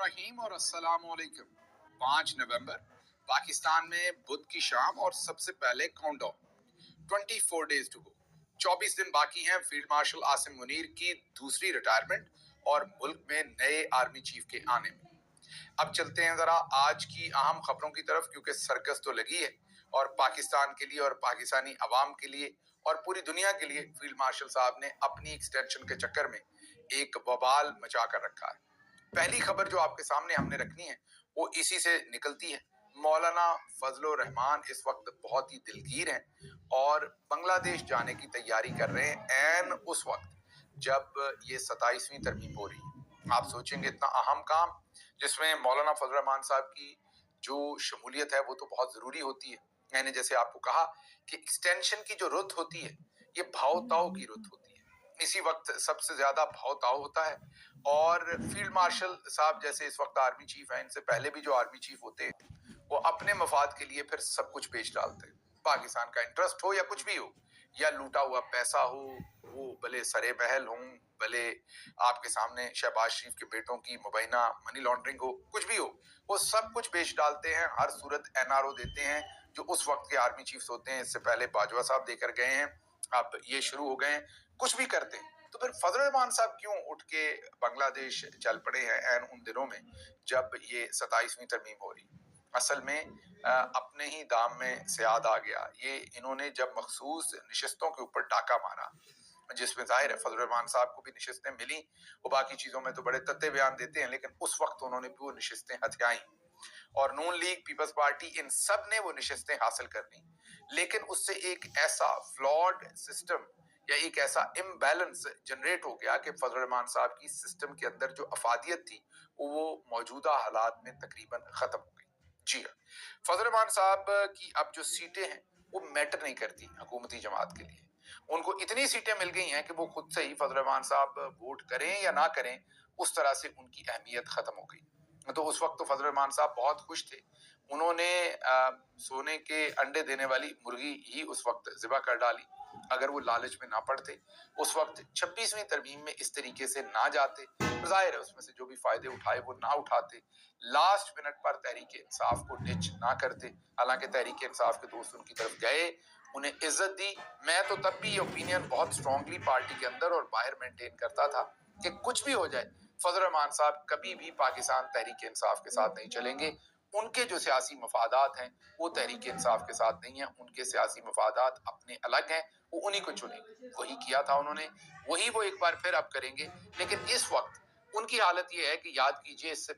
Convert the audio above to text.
रहीम और अस्सलाम वालेकुम। 5 नवंबर पाकिस्तान में बुध की शाम और सबसे पहले काउंटडाउन 24 डेज टू गो। 24 दिन बाकी हैं फील्ड मार्शल आसिम मुनीर की दूसरी रिटायरमेंट और मुल्क में नए आर्मी चीफ के आने में। अब चलते हैं जरा आज की अहम खबरों की तरफ, क्योंकि सर्कस तो लगी है और पाकिस्तान के लिए और पाकिस्तानी अवाम के लिए और पूरी दुनिया के लिए फील्ड मार्शल साहब ने अपनी एक्सटेंशन के चक्कर में एक बवाल मचा कर रखा है। पहली खबर जो आपके सामने हमने रखनी है वो इसी से निकलती है। मौलाना फजलुर रहमान इस वक्त बहुत ही दिलगीर हैं और बांग्लादेश जाने की तैयारी कर रहे हैं ऐन उस वक्त जब ये 27वीं तरमीम हो रही है। आप सोचेंगे इतना अहम काम जिसमें मौलाना फजलुर रहमान साहब की जो शमूलियत है वो तो बहुत जरूरी होती है। मैंने जैसे आपको कहा कि एक्सटेंशन की जो रुत होती है ये भाव ताव की रुत होती है। इसी वक्त सबसे ज्यादा भाव ताव होता है और फील्ड मार्शल साहब जैसे इस वक्त आर्मी चीफ हैं, इनसे पहले भी जो आर्मी चीफ होते हैं वो अपने मफाद के लिए फिर सब कुछ बेच डालते हैं। पाकिस्तान का इंटरेस्ट हो या कुछ भी हो, या लूटा हुआ पैसा हो, वो भले सरे महल हों, भले आपके सामने शहबाज शरीफ के बेटों की मुबैना मनी लॉन्ड्रिंग हो, कुछ भी हो, वो सब कुछ बेच डालते हैं। हर सूरत एनआरओ देते हैं जो उस वक्त के आर्मी चीफ्स होते हैं। इससे पहले बाजवा साहब देकर गए हैं, अब ये शुरू हो गए हैं, कुछ भी करते हैं। तो फिर फजल रहमान साहब क्यों उठ के बांग्लादेश चल पड़े हैं ऐन उन दिनों में जब ये 27वीं तरमीम हो रही? असल में अपने ही दाम में सियाद आ गया। ये इन्होंने जब मखसूस नशिस्तों के ऊपर डाका मारा, जिसमें जाहिर है फजल रहमान साहब को भी नशिस्तें मिली, वो बाकी चीजों में तो बड़े तत्ते बयान देते हैं, लेकिन उस वक्त उन्होंने भी वो नशिस्तें हथियाई और नून लीग, पीपल्स पार्टी, इन सब ने वो नशिस्तें हासिल कर ली। लेकिन उससे एक ऐसा फ्लॉड सिस्टम या एक ऐसा इम्बैलेंस जनरेट हो गया कि फजल रहमान साहब की सिस्टम के अंदर जो अफादियत थी वो मौजूदा हालात में तकरीबन खत्म हो गई। जी हाँ, फजल रहमान साहब की अब जो सीटें हैं वो मैटर नहीं करती हुकूमती जमात के लिए। उनको इतनी सीटें मिल गई हैं कि वो खुद से ही फजल रहमान साहब वोट करें या ना करें, उस तरह से उनकी अहमियत खत्म हो गई। तो उस वक्त तो फजल रहमान साहब बहुत खुश थे। उन्होंने सोने के अंडे देने वाली मुर्गी ही उस वक्त ज़िबा कर डाली। अगर वो लालच में ना पड़ते, उस वक्त 26वीं तरमीम में इस तरीके से ना जाते, जाहिर है उसमें से जो भी फायदे उठाए वो ना उठाते, लास्ट मिनट पर तहरीक इंसाफ को डिच ना करते। हालांकि तहरीक इंसाफ के दोस्त उनकी तरफ गए, उन्हें इज्जत दी। मैं तो तब भी ये ओपिनियन बहुत स्ट्रांगली पार्टी के अंदर और बाहर मेंटेन करता था कि कुछ भी हो जाए फजल रहमान साहब कभी भी पाकिस्तान तहरीक इंसाफ के साथ नहीं चलेंगे। उनके जो सियासी मफादात हैं वो तहरीक इंसाफ के साथ नहीं है, उनके सियासी मफादात अपने अलग हैं, वो उन्हीं को चुनेंगे। वही किया था उन्होंने, वही वो एक बार फिर अब करेंगे। लेकिन इस वक्त उनकी हालत ये है कि याद कीजिए इससे